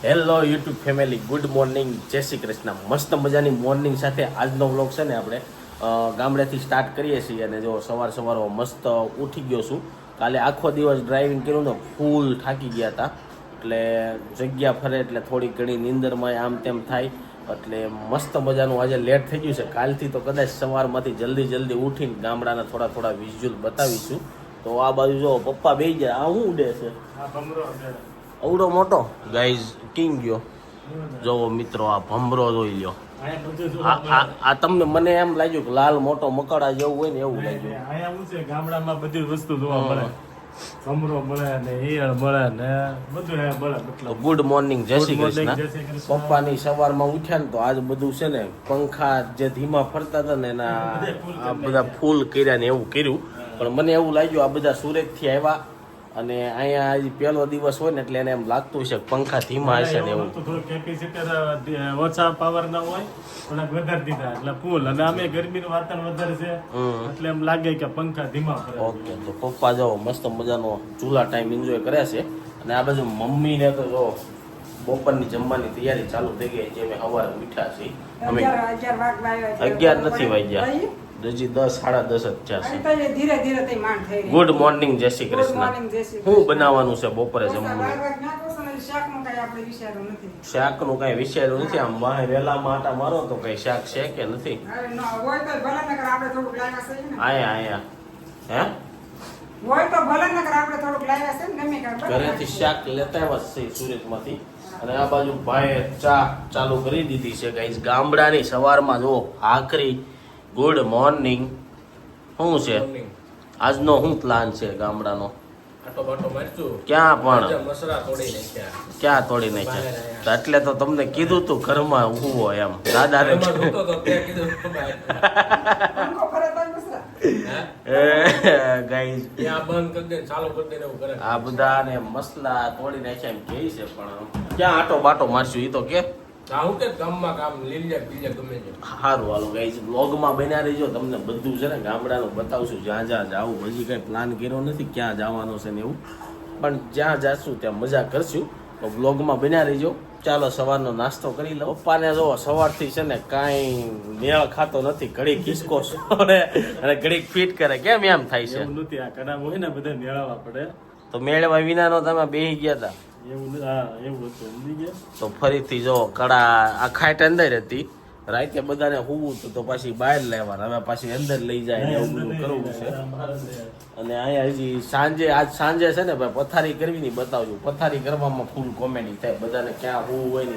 Hello YouTube family, good morning, જય શ્રી કૃષ્ણ. મસ્ત મજાની મોર્નિંગ સાથે આજનો વ્લોગ છે ને આપણે ગામડેથી સ્ટાર્ટ કરીએ છીએ. અને જો સવાર મસ્ત ઉઠી ગયો છું. કાલે આખો દિવસ ડ્રાઇવિંગ કર્યું ને ફૂલ થાકી ગયા હતા, એટલે જગ્યા ફરે એટલે થોડી ઘણી નીંદરમાં આમ તેમ થાય, એટલે મસ્ત મજાનું આજે લેટ થઈ ગયું છે. કાલથી તો કદાચ સવારમાંથી જલ્દી ઉઠીને ગામડાના થોડા વિઝ્યુઅલ બતાવીશું. તો આ બાજુ જો પપ્પા બેસી જાય. આ શું ઉડે છે? અવડો મોટો ગાઈઝ કિંગ ગયો. જોવો મિત્રો, આ ભમરો જોઈ લ્યો. આ તમને મને એમ લાગ્યું કે લાલ મોટો મકડા જેવું હોય ને એવું લાગ્યું. અહીંયા શું છે, ગામડામાં બધી વસ્તુ જોવા મળે. ભમરો મળે ને ઈયળ મળે ને બધું મળે. ગુડ મોર્નિંગ, જય શ્રી કૃષ્ણ. પપ્પાની સવારમાં ઉઠ્યા ને તો આજ બધું છે ને પંખા જે ધીમા ફરતા હતા ને એના આ બધા ફૂલ કર્યા ને એવું કર્યું. પણ મને એવું લાગ્યું આ બધા સુરતથી આવ્યા અને અહીંયા આજે પહેલો દિવસ હોય ને એટલે એને એમ લાગતું છે પંખા ધીમા હશે ને એવું. થોડું કેપેસિટર ઓછા પાવર ના હોય, થોડાક વધારે દીધા એટલે ફૂલ. અને અમે ગરમીનું વાતાવરણ વધારે છે એટલે એમ લાગે કે પંખા ધીમા ફરે. ઓકે, તો પપ્પા જો મસ્ત મજાનો ચૂલા ટાઈમ એન્જોય કરે છે. અને આ બાજુ મમ્મીને તો જો બપોરની જમવાની તૈયારી ચાલુ થઈ ગઈ છે. અમે સવારે ઉઠ્યા છીએ. અમે 11 નથી વાગ્યા, હજી 10 સાડા 10 જ છે. ગુડ મોર્નિંગ, જય શ્રી કૃષ્ણ. શું બનાવવાનું છે બપોરે જમવાનું? શાકનું કઈ વિચાર્યું નથી. આમ વાહે વેલા માટા મારો તો કઈ શાક છે કે નથી? આયા હે ઘરેથી શાક લેતા આવ્યા છે સુરતમાંથી. અને આ બાજુ ભાઈ ચા ચાલુ કરી દીધી છે ગાઈસ. ગામડાની સવારમાં જો આખરી ગુડ મોર્નિંગ. શું છે આજનો શું પ્લાન છે ગામડાનો? ક્યાં પણ ક્યાં તોડી નાખ્યા? એટલે તો તમને કીધું તું ઘરમાં ઊભું હોય એમ. દાદાને ગાઈસ આ બધા ને મસલા તોડી નાખ્યા એમ કે છે, પણ ક્યાં આટો બાટો મારશું? ઈ તો કે સારું હાલો ગાઈસ, વ્લોગમાં બન્યા રહીજો. તમને બધું છે ને ગામડાનું બતાવશું. જ્યાં જાવું, હજી કઈ પ્લાન કર્યો નથી ક્યાં જવાનો છે ને એવું, પણ જ્યાં જાશું ત્યાં મજા કરશું. તો વ્લોગમાં બન્યા રહીજો. ચાલો સવારનો નાસ્તો કરી લો. પપ્પાને જો સવારથી છે ને કાંઈ મેળ ખાતો નથી. ઘડીક કિસકો છોડે અને ઘડીક ફીટ કરે. કેમ એમ થાય છે? એવું નથી, આ કડામ હોય ને બધા મેળવવા પડે. તો મેળવા વિનાનો તમે બેસી ગયા હતા એવું હતું, સમજી ગયા? તો ફરીથી જો કડા આ ખાટ અંદર હતી. રાતે બધાને હોવું તો પાછી બહાર લેવાના, હવે પાછી અંદર લઈ જાય ને એવું બધું કરવું છે. અને અહીંયા હજી આજ સાંજે છે ને ભાઈ પથારી કરવી ની બતાવજો. પથારી કરવામાં ફૂલ કોમેડી થાય. બધાને ક્યાં હોવું હોય ને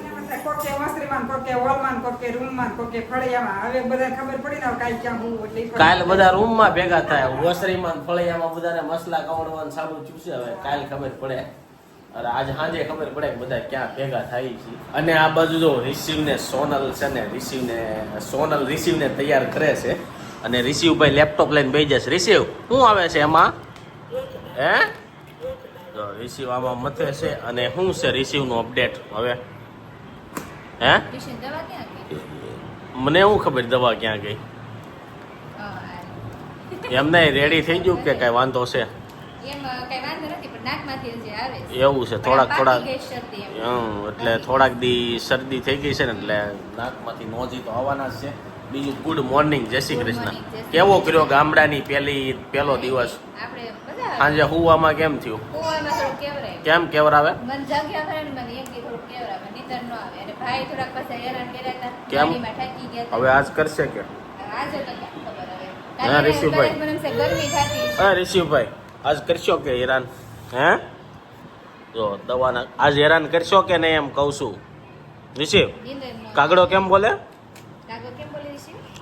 કાલ બધા રૂમમાં ભેગા થાય. વસરીમાં ફળિયામાં બધાને મસલા કવડવાનું સાબુ ચૂસે. હવે કાલ ખબર પડે, અરે આજ સાંજે ખબર પડે કે બધા ક્યાં ભેગા થાય છે. અને આ બાજુ જો રિસીવને સોનલ છે ને સોનલ રિસીવને તૈયાર કરે છે. અને રિસીવભાઈ લેપટોપ લઈને બેસી જશે. રિસીવ શું આવે છે એમાં? હે જો રિસીવ આમાં મથે છે. અને શું છે રિસીવનું અપડેટ હવે? હે મને શું ખબર દવા ક્યાં ગઈ? એમને રેડી થઈ ગયું કે કઈ વાંધો છે? એવું છે થોડાક એટલે થોડાક દી શરદી થઈ ગઈ છે ને એટલે નાકમાંથી નોંધી તો આવવાના જ છે. બીજું ગુડ મોર્નિંગ, જય શ્રી કૃષ્ણ. કેવો કર્યો ગામડાની પહેલો દિવસ? સાંજે હુવામાં કેમ થયું? કેમ કેવરાવે? કેમ હવે આજ કરશે કે? હા રિશિવભાઈ આજ કરશો કે હેરાન? હે જો દવાના આજ હેરાન કરશો કે નહીં એમ કહું છું. રિશિવ કાગડો કેમ બોલે?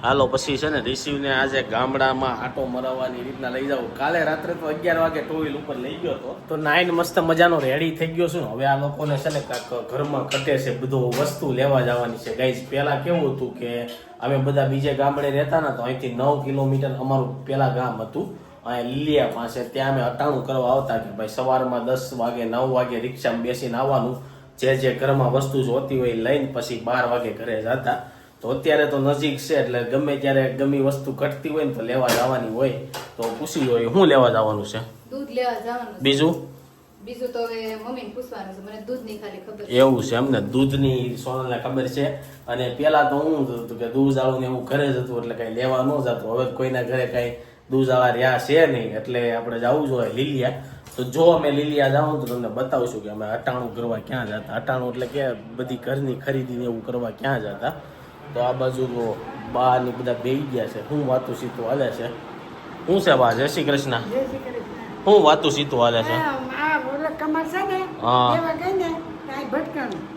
હાલો પછી છે ને રિશિવને આજે ગામડામાં આટો મરાવવાની રીતના લઈ જાવ. કાલે રાત્રે તો 11 વાગે ટુ વ્હીલ ઉપર લઈ ગયો હતો. તો નાઈન મસ્ત મજાનો રેડી થઈ ગયો છું. હવે આ લોકોને છે ને કાંક ઘરમાં ઘટે છે, બધું વસ્તુ લેવા જવાની છે. ગાઈઝ પહેલા કેવું હતું કે અમે બધા બીજે ગામડે રહેતા ને તો અહીંથી 9 કિલોમીટર અમારું પેલા ગામ હતું અહીંયા લીલિયા પાસે. ત્યાં અમે અટાણું કરવા આવતા કે ભાઈ સવારમાં 10 વાગે 9 વાગે રિક્ષામાં બેસીને આવવાનું. જે ઘરમાં વસ્તુ જોતી હોય લઈને પછી 12 વાગે ઘરે જતા. તો અત્યારે તો નજીક છે એટલે ગમે ત્યારે ગમે વસ્તુ ઘટતી હોય ને તો લેવા જવાની હોય. તો પૂછી હોય શું લેવા જવાનું છે? દૂધ લેવા જવાનું. બીજું બીજું તો હવે મમ્મીને પૂછવાનું છે, મને દૂધની ખાલી ખબર છે. એવું છે એમને દૂધની સોનલને ખબર છે. અને પેલા તો હું હતું કે દૂધ વાળું ને એવું ઘરે જ હતું એટલે કઈ લેવા ન જતું. હવે કોઈના ઘરે કઈ દૂધ વાળા રહ્યા છે નહીં એટલે આપણે જવું જોઈએ લીલિયા. તો જો અમે લીલિયા જાઉં તો તમને બતાવશું કે અમે અટાણું કરવા ક્યાં જતા. અટાણું એટલે કે બધી ઘરની ખરીદી ને એવું કરવા ક્યાં જતા. તો આ બાજુ તો બા ને બધા બેહી ગયા છે. હું વાતું સીતું હાલે છે. શું છે બા? જય શ્રી કૃષ્ણ. હું વાતું સીતું હાલે છે.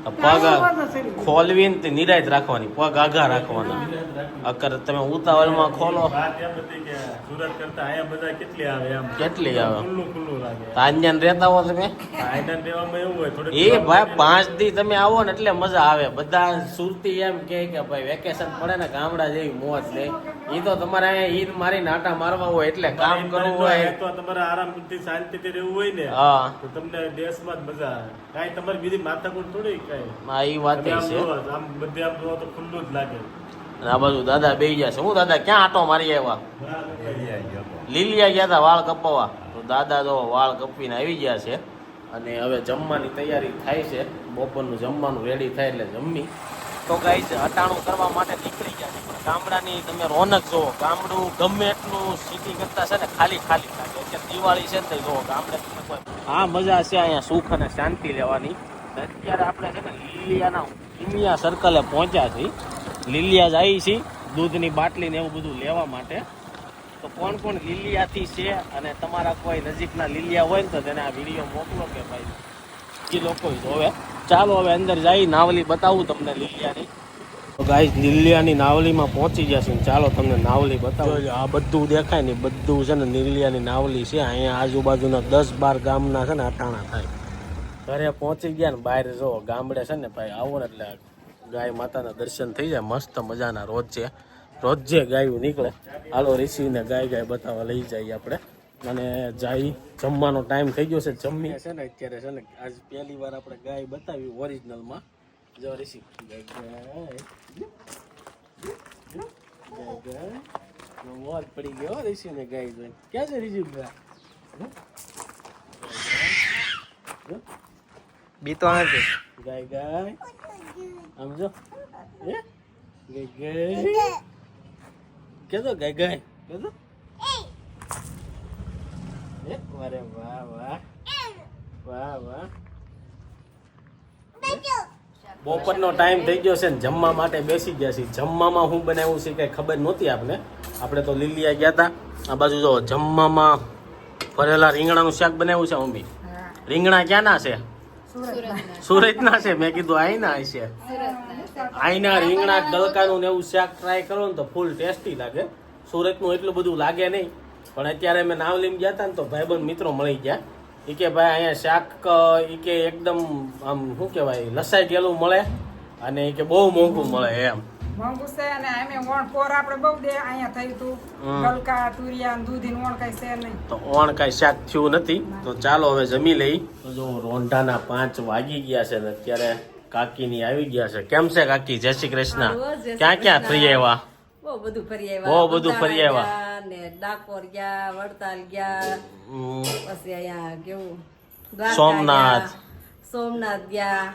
પગ ખોલવીને તે નિરાયત રાખવાની, પગ આઘા રાખવાના. અગર તમે ઉતાવળમાં ખોલો વાત એમ હતી કે સુરત કરતા અહીંયા બધા કેટલી આવે એમ કેટલી આવે. ખુલ્લું ખુલ્લું લાગે. તાંજન રહેતા હો તમે આયના દેવામાં એવું હોય થોડું એ ભાઈ 5 દી તમે આવો ને એટલે મજા આવે. બધા સુરતી એમ કે ભાઈ વેકેશન પડે ને ગામડા જેવી મોજ લે. એ તો તમારે અહીંયા ઈદ મારી નાટા મારવા હોય એટલે કામ કરવું હોય તો તમારે આરામથી શાંતિથી રહેવું હોય ને હા તો તમને દેશમાં જ મજા આવે. કાંઈ તમારી બીજી માથાકૂટ થોડી કાંઈ. હા એ વાત તમે આમ છે. જુઓ, આમ બધે આમ જુઓ તો ખુલ્લું જ લાગે. અને આ બાજુ દાદા બેહી ગયા છે. હું દાદા ક્યાં આટો મારી આવ્યા? લીલિયા ગયા હતા વાળ કપાવવા. તો દાદા તો વાળ કપીને આવી ગયા છે. અને હવે જમવાની તૈયારી થાય છે. બપોરનું જમવાનું રેડી થાય એટલે જમી. તો ગાઈસ અટાણું કરવા માટે નીકળી ગયા છે. પણ ગામડાની તમે રોનક જુઓ. ગામડું ગમે એટલું સિટી કરતા છે ને ખાલી ખાલી લાગે. અત્યારે દિવાળી છે ને તો જુઓ ગામડે તમે કોઈ આ મજા છે અહીંયા સુખ અને શાંતિ લેવાની. અત્યારે આપણે છે ને લીલિયાના ઇમિયા સર્કલે પહોંચ્યા છીએ. લીલિયા જ આવી છીએ દૂધની બાટલી ને એવું બધું લેવા માટે. તો કોણ કોણ લીલિયાથી છે અને તમારા કોઈ નજીકના લીલિયા હોય ને તો તેને આ વિડીયો મોકલો કે ભાઈ એ લોકો જોવે. ચાલો હવે અંદર જઈ નાવલી બતાવું તમને લીલિયાની. તો ગાઈસ લીલિયાની નાવલીમાં પહોંચી ગયા છે. ચાલો તમને નાવલી બતાવું. આ બધું દેખાય ને બધું છે ને લીલિયાની નાવલી છે. અહીંયા આજુબાજુના 10-12 ગામના છે ને અટાણા થાય. ઘરે પહોંચી ગયા ને બહાર જો ગામડે છે ને ભાઈ આવો ને એટલે ગાય માતાના દર્શન થઈ જાય મસ્ત મજાના. રોજે ગાયું નીકળે. હાલો ઋષિને ગાય બતાવવા લઈ જઈએ આપણે. અને જાય જમવાનો ટાઈમ થઈ ગયો છે. જમી છે ને અત્યારે છે ને આજ પહેલી વાર આપણે ગાય બતાવી ઓરિજિનલમાં. જો ઋષિ ગાય મોજ પડી ગયો ઋષિને ગાય જોઈને. ક્યાં છે ઋષિ? બીતો નથી. ગાય આમ જો ગાય કેતો ગાય કેતો અરે વાહ વાહ વાહ વાહ. બપોરનો ટાઈમ થઈ ગયો છે ને જમવા માટે બેસી ગયા છીએ. જમવામાં શું બનાવ્યું છે કઈ ખબર નહોતી આપણે તો લીલિયા ગયા હતા. આ બાજુ જો જમવામાં ભરેલા રીંગણાનું શાક બનાવ્યું છે મમ્મી. રીંગણા ક્યાંના છે? સુરતના છે. મેં કીધું આઈના છે. આઈના રીંગણા ગલકાનું ને એવું શાક ટ્રાય કરો ને તો ફૂલ ટેસ્ટી લાગે. સુરતનું એટલું બધું લાગે નહીં. પણ અત્યારે અમે નાવલીમાં ગયા હતા ને તો ભાઈબંધ મિત્રો મળી ગયા. એ કે ભાઈ અહીંયા શાક એ કે એકદમ આમ શું કહેવાય લસાઈ ગયેલું મળે અને એ કે બહુ મોંઘું મળે એમ. મોંઘું છે અને અમે ઓણ પોર આપણે બહુ દે અહીંયા થયું હતું. ગલકા તુરિયા દૂધી ઓણ કઈ છે નહીં. તો ઓણ કઈ શાક થયું નથી. તો ચાલો હવે જમી લઈ. તો જો રોંઢાના 5 વાગી ગયા છે ને અત્યારે કાકીની આવી ગયા છે. કેમ છે કાકી? જય શ્રી કૃષ્ણ. ક્યાં ક્યાં ફરી આવ્યા? બહુ બધું ફરી આવ્યા. બહુ બધું ફરી આવ્યા. ને ડાકોર ગયા, વડતાલ ગયા, પછી અહીંયા કેવું સોમનાથ ગયા,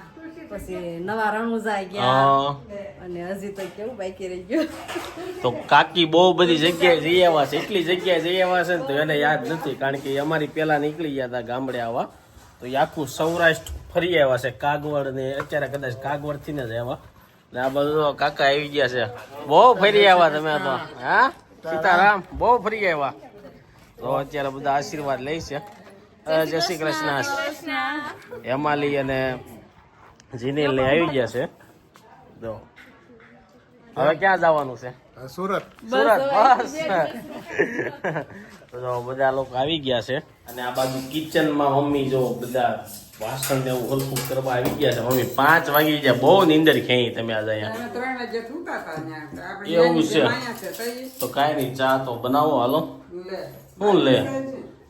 પછી નવા રણુજા ગયા અને હજી તો કેવું બાકી રહી ગયું. તો કાકી બહુ બધી જગ્યાએ જઈ આવ્યા છે. એટલી જગ્યાએ જઈ આવ્યા છે ને તો એને યાદ નથી. કારણ કે અમારી પેલા નીકળી ગયા હતા ગામડે આવવા. તો એ આખું સૌરાષ્ટ્ર ફરી આવ્યા છે. કાગવડ ને અત્યારે કદાચ કાગવડ થી ને જ આવ્યા. ને આ બધું કાકા આવી ગયા છે. બહુ ફરી આવ્યા તમે તો. હા સીતારામ બહુ ફરી આવ્યા. તો અત્યારે બધા આશીર્વાદ લે છે. જય શ્રી કૃષ્ણ. હેમાલી અને જીનેલ ને આવી ગયા છે. જો હવે ક્યાં જવાનું છે? સુરત. સુરત બસ. તો બધા લોકો આવી ગયા છે. અને આ બાજુ કિચનમાં મમ્મી જો બધા વાસણ ને એવું હલકું કરવા આવી ગયા છે. મમ્મી 5 વાગી ગયા. બહુ નીંદર ખેંચી તમે આજે અહીંયા. અમે 3 વાગે સૂતા હતા અહીંયા. આપણે એવું છે. અહીંયા છે તો કાંઈ નહીં ચા તો બનાવો હાલો. લે શું લે?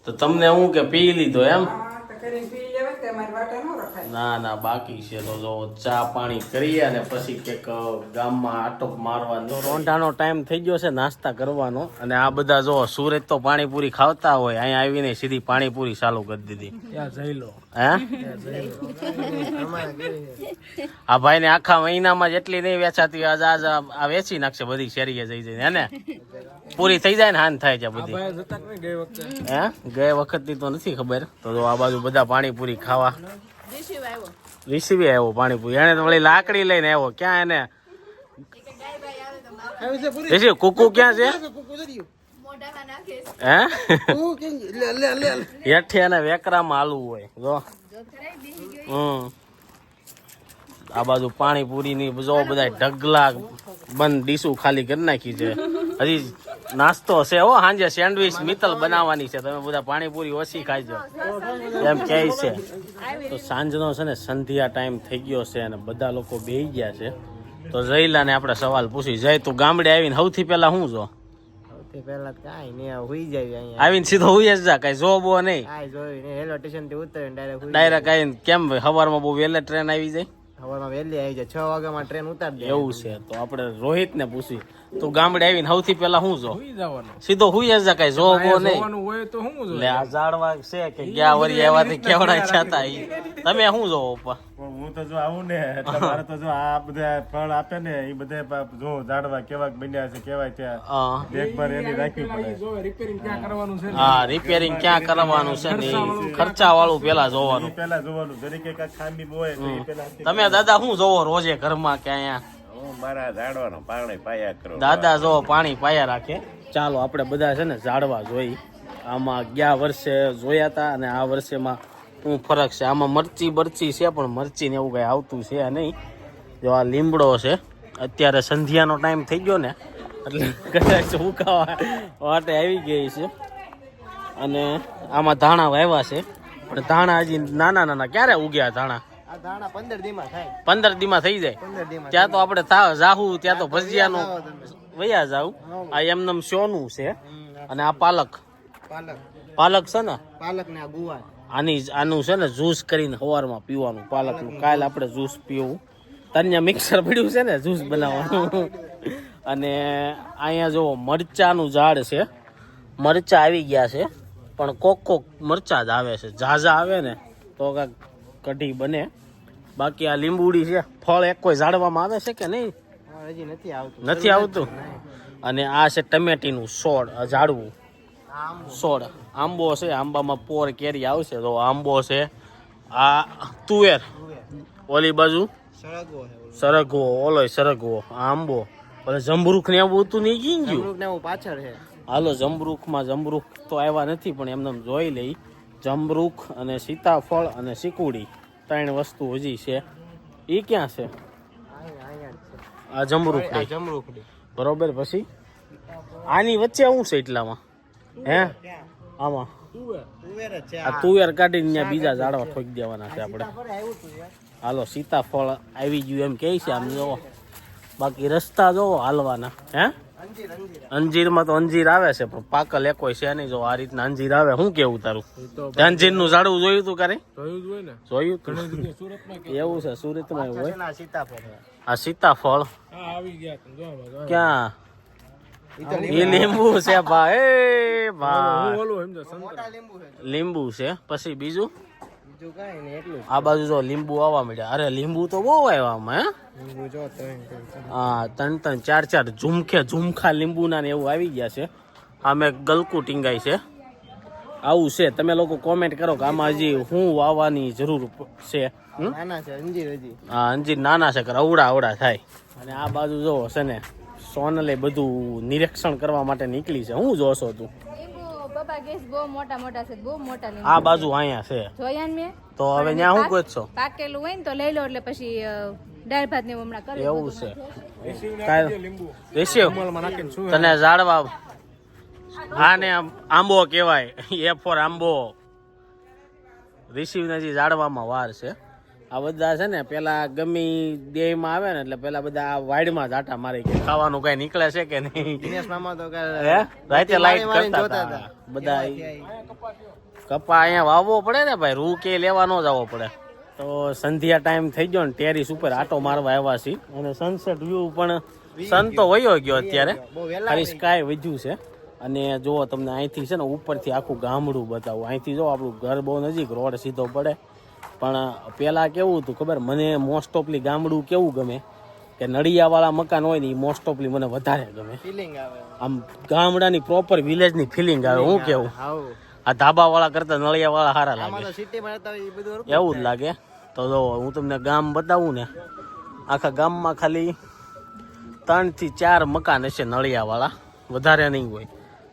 તો તમને હું કે પી લીધો એમ? હા તો કરીને પી લેવાય તે અમારી વાટે ન રખાય. ના બાકી છે. તો જો ચા પાણી કરીએ અને પછી કંઈક ગામમાં આટો મારવાનો. રોંઢાનો ટાઈમ થઈ ગયો છે નાસ્તા કરવાનો. અને આ બધા જો સુરત તો પાણીપુરી ખાવતા હોય. અહીંયા આવીને સીધી પાણીપુરી ચાલુ કરી દીધી. ત્યાં જઈ લો. હે આ ભાઈ ને આખા મહિનામાં જેટલી નહીં વેચાતી આજ આ વેચી નાખશે બધી શેરીએ જઈ જઈને હે ને પૂરી થઈ જાય ને હાન થાય છે બધી હે ગઈ વખત ની તો નથી ખબર તો આ બાજુ બધા પાણીપુરી ખાવા રિસીવી આવ્યો પાણીપુરી એને તો વળી લાકડી લઈને આવ્યો ક્યાં એને રિસીવ કુકુ ક્યાં છે હે હેઠે એને વેકરામાં હાલવું હોય જો આ બાજુ પાણીપુરી ની જો બધા ઢગલા બંધ ડીશું ખાલી કરી નાખી છે હજી નાસ્તો છે હો સાંજે સેન્ડવીચ મિત્તલ બનાવવાની છે તમે બધા પાણીપુરી ઓછી ખાઈજો એમ કહે છે તો સાંજનો છે ને સંધ્યા ટાઈમ થઈ ગયો છે અને બધા લોકો બેહી ગયા છે તો જયલા ને આપણે સવાલ પૂછી જય તું ગામડે આવીને સૌથી પહેલા શું જો પેલા કઈ નઈ હુઈ જાય અહીંયા આવીને સીધો હુઈ જ જા કઈ જોબો નહીં આ જોઈ ને રેલવે સ્ટેશન થી ઉતરીને ડાયરેક્ટ ડાયરેક્ટ આવીને કેમ સવારમાં બહુ વહેલા ટ્રેન આવી જાય સવારમાં વહેલી આવી જાય 6 વાગ્યામાં ટ્રેન ઉતારી દે એવું છે તો આપણે રોહિત ને પૂછી તું ગામડે આવીને સૌથી પહેલા શું જો સીધો હુઈ જ જા કઈ જોબો નહીં એટલે આ ઝાડવા છે કે ગયા વરી આવ્યાથી કેવડા છાતા ઈ તમે શું જોવો પપ્પા હું તો જો આવું ને એટલે મારે તો જો આ બધા ફળ આપે ને એ બધા જો ઝાડવા કેવા બન્યા છે કેવાય ત્યાં દેખભાળ એની રાખવી પડે હા રિપેરિંગ ક્યાં કરવાનું છે ને ખર્ચા વાળું પેલા જોવાનું પેલા જોવાનું જરીકે કાંઈક ખામી હોય તો એ પેલા તમે દાદા શું જોવો રોજે ઘરમાં કે અહીંયા મારા ઝાડવાનો પાણી પાયા કરો દાદા જો પાણી પાયા રાખે ચાલો આપણે બધા છે ને ઝાડવા જોઈ આમાં ગયા વર્ષે જોયા હતા અને આ વર્ષેમાં શું ફરક છે આમાં મરચી બરચી છે પણ મરચી ને એવું કઈ આવતું છે નહીં જો આ લીમડો છે અત્યારે સંધ્યાનો ટાઈમ થઈ ગયો ને એટલે કદાચ ઉકાવા વાટે આવી ગઈ છે અને આમાં ધાણા વાવ્યા છે પણ ધાણા હજી નાના નાના ક્યારે ઉગ્યા ધાણા આ ધાણા 15 દીમાં થાય 15 દીમાં થઈ જાય 15 દીમાં ત્યાં તો આપણે જાહુ ત્યાં તો ભજીયાનું વયા જાવ આ એમનેમ સોનું છે અને આ પાલક છે ને પાલક ને આ ગુવાર આનું છે ને જ્યુસ કરીને સવારમાં પીવાનું પાલકનું કાલે આપણે જ્યુસ પીવું તન્યા મિક્સર પડ્યું છે ને જ્યુસ બનાવવાનું અને અહીંયા જો મરચાનું ઝાડ છે મરચા આવી ગયા છે પણ કોક મરચા જ આવે છે ઝાઝા આવે ને તો કાંઈક કઢી બને બાકી આ લીંબુડી છે ફળ એક કોઈ ઝાડવામાં આવે છે કે નહીં હજી નથી આવતું અને આ છે ટમેટીનું છોડ ઝાડવું છોડ આંબો છે આંબામાં પોર કેરી આવશે તો આંબો છે આ તુવેર ઓલી બાજુ સરગવો ઓલો સરગવો આંબો પછી જમરૂખ ને એવું હતું નહીં ગયું જમરૂખ ને એવું પાછળ છે હાલો જમરૂખ તો આવ્યા નથી પણ એમને જોઈ લઈ જમરૂખ અને સીતાફળ અને ચીકુડી 3 વસ્તુ હજી છે એ ક્યાં છે આ જમરૂખડી બરોબર પછી આની વચ્ચે શું છે એટલામાં હે આમાં આ તુવેર કાઢીને ત્યાં બીજા ઝાડવા ઠોકી દેવાના છે આપણે હાલો સીતાફળ આવી ગયું એમ કે છે આમ જોવો બાકી રસ્તા જોવો હાલવાના હે અંજીરમાં તો અંજીર આવે છે પણ પાકલ એકોય છે નહીં જો આ રીતના અંજીર આવે શું કેવું તારું અંજીર નું ઝાડવું જોયું તું ક્યારે જોયું એવું છે સુરતમાં એવું હોય આ સીતાફળ ક્યાં એ લીંબુ છે ભાઈ લીંબુ છે પછી બીજું આ બાજુ જો લીંબુ આવવા મળ્યા અરે લીંબુ તો બહુ આવ્યા આમાં હા 3-4 ઝુમખા લીંબુના ને એવું આવી ગયા છે આમે ગલકું ટીંગાઈ છે આવું છે તમે લોકો કોમેન્ટ કરો કે આમાં હજી શું વાવવાની જરૂર છે હા અંજીર નાના છે અવડા થાય અને આ બાજુ જોવો છે ને સોનલે બધું નિરીક્ષણ કરવા માટે નીકળી છે હું જોશો તું આ બાજુ અહીંયા છે તો હવે ત્યાં હું ગોતશો પાકેલું હોય ને તો લઈ લો એટલે પછી દાળ ભાત ને હમણાં કરી એવું છે રેશિયો તને ઝાડવા આને આંબો કહેવાય એ ફોર આંબો રિસીવ નજી ઝાડવામાં વાર છે આ બધા છે ને પેલા ગમી દેહમાં આવે ને એટલે પેલા બધા વાડમાં જ આટા મારી કે ખાવાનું કઈ નીકળે છે કે નહીં રાતે લાઈટ કરતા હતા બધા કપા અહીંયા વાવવો પડે ને ભાઈ રૂ કે લેવા ન જવો પડે તો સંધ્યા ટાઈમ થઈ ગયો ને ટેરિસ ઉપર આટો મારવા આવ્યા છીએ અને સનસેટ વ્યૂ પણ સન તો વયો ગયો અત્યારે ખાલી સ્કાય વધ્યું છે અને જો તમને અહીંથી છે ને ઉપરથી આખું ગામડું બતાવું અહીંથી જો આપણું ઘર બહુ નજીક રોડ સીધો પડે પણ પેલા કેવું હતું ખબર, મને મોસ્ટ ઓફલી ગામડું કેવું ગમે કે નળિયાવાળા મકાન હોય ને એ મોસ્ટ ઓફલી મને વધારે ગમે. ફિલિંગ આવે આમ ગામડાની પ્રોપર વિલેજની ફિલિંગ આવે. હું કેવું, હાઉ આ ધાબાવાળા કરતા નળિયાવાળા સારા આમાં લાગે, તો સિટીમાં રહેતા હોય એ બધું એવું જ લાગે. તો જો હું તમને ગામ બતાવું ને, આખા ગામમાં ખાલી 3 થી 4 મકાન હશે નળિયાવાળા, વધારે નહીં હોય.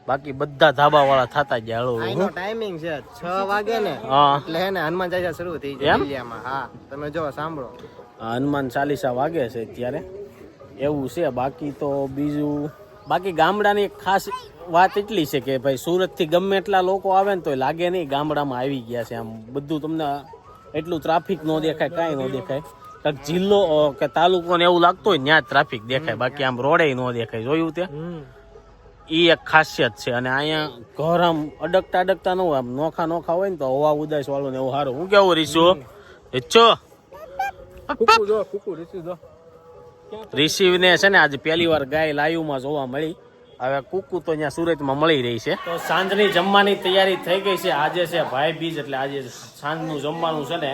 બાકી બધા ધાબાવાળા થતા જાય. હળવું આનો ટાઈમિંગ છે 6 વાગે ને હા, એટલે હે ને હનુમાન ચાલીસા શરૂ થઈ જાય ઇન્ડિયામાં. હા તમે જો સાંભળો, હનુમાન ચાલીસા વાગે છે અત્યારે, એવું છે. બાકી તો બીજું, બાકી ગામડાની એક ખાસ વાત એટલી છે કે ભાઈ સુરતથી ગમે એટલા લોકો આવે ને તો લાગે નહીં ગામડામાં આવી ગયા છે. આમ બધું તમને એટલું ટ્રાફિક ન દેખાય, કાંઈ ન દેખાય. કાંઈક જિલ્લો કે તાલુકો ને એવું લાગતું હોય ત્યાં જ ટ્રાફિક દેખાય, બાકી આમ રોડે ન દેખાય. જોયું તે, એ એક ખાસિયત છે. અને અહીંયા ઘર આમ અડકતા ન હોય, આમ નોખા હોય ને તો હવા ઉદાસ વાળું ને એવું સારું. હું કેવું રીશુ, ઈચ્છો રિસીવને છે ને આજે પહેલી વાર ગાય લાઈવમાં જોવા મળી. હવે કુકુ તો અહીંયા સુરતમાં મળી રહી છે. તો સાંજની જમવાની તૈયારી થઈ ગઈ છે. આજે છે ભાઈ બીજ, એટલે આજે સાંજનું જમવાનું છે ને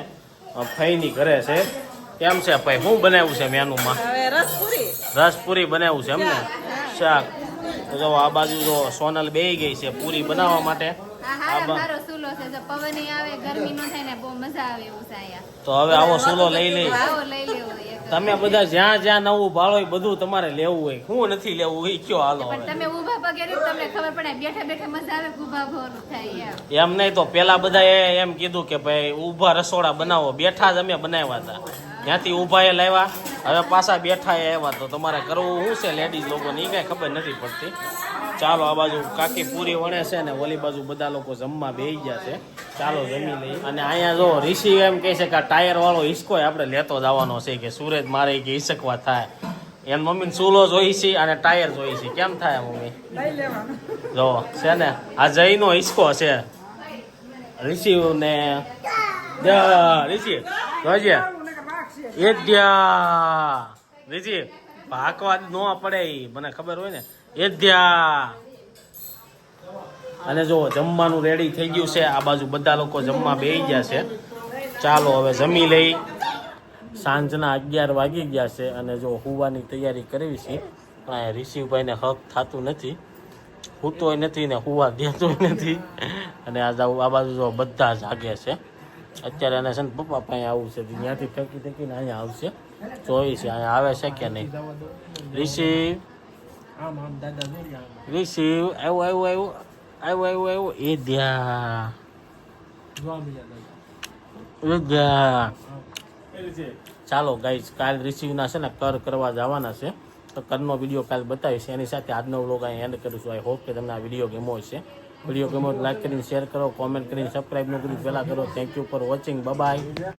ફઈની ઘરે છે. કેમ છે ભાઈ, શું બનાવ્યું છે મેનુમાં? રસપુરી બનાવ્યું છે એમને, શાક. તો જો આ બાજુ જો સોનલ બેહી ગઈ છે પૂરી બનાવવા માટે. મારો સુલો છે, જો પવન આવે, ગરમી ન થાય ને, બહુ મજા આવે એવું છે અહીંયા. તો હવે આવો સુલો લઈ લઈ. આવો લઈ લેવો એક. તમે બધા જ્યાં જ્યાં નવું ભાળો હોય બધું તમારે લેવું હોય, હું નથી લેવું એ કયો હાલો. પણ તમે ઊભા પગે રહો તમને ખબર પડે, બેઠા બેઠા મજા આવે, ઊભા ભોરું થાય એમ નહીં. તો પેલા બધા એમ કીધું કે ભાઈ ઊભા રસોડા બનાવો, બેઠા જ અમે બનાવ્યા હતા, ત્યાંથી ઊભા એ લાવ્યા, હવે પાછા બેઠા એ આવ્યા. તો તમારે કરવું શું છે લેડીઝ લોકોને એ કાંઈ ખબર નથી પડતી. ચાલો આ બાજુ કાકી પૂરી વણે છે ને ઓલી બાજુ બધા લોકો જમવા બેસી ગયા છે. ચાલો જમી લઈ. અને અહીંયા જો ઋષિ એમ કહે છે કે આ ટાયર વાળો હિસકો આપણે લેતો જવાનો છે, કે સુરત મારે કે હિસકવા થાય. એમ મમ્મીને ચૂલો જોઈ છે અને ટાયર જોઈ છે. કેમ થાય મમ્મી? લઈ લેવાનું. જો છે ને આ જઈનો હિસકો છે. ઋષિ ને ઋષિ જોજે એ દ્યા ઋષિ ભાગવા ન પડે, મને ખબર હોય ને. એ દ્યા. અને જો જમવાનું રેડી થઈ ગયું છે. આ બાજુ બધા લોકો જમવા બેસી ગયા છે. ચાલો હવે જમી લઈ. સાંજના 11 વાગી ગયા છે અને જો હુવાની તૈયારી કરવી છે. પણ ઋષિભાઈને હક થતું નથી, સૂતોય નથી ને હુવા દેતોય નથી. અને આ બાજુ જો બધા જાગે છે અત્યારે. એને છે ને પપ્પા પાસે આવું છે, ત્યાંથી ફેંકી ફેંકીને અહીંયા આવશે. જોઈ છે અહીંયા આવે છે કે નહીં. ઋષિ ઋષિ આવ્યું એ ધ્યા ચાલો ગાઈઝ, કાલ રિસીવના છે ને કર કરવા જવાના છે. તો કરનો વિડીયો કાલ બતાવીશ. એની સાથે આજનો વ્લોગ અહીં એન્ડ કરીશું. આઈ હોપ કે તમને આ વિડીયો ગમ્યો હશે. વિડીયો ગમ્યો લાઈક કરીને શેર કરો, કોમેન્ટ કરીને સબસ્ક્રાઈબ ન કરી પહેલાં કરો. Thank you for watching. By.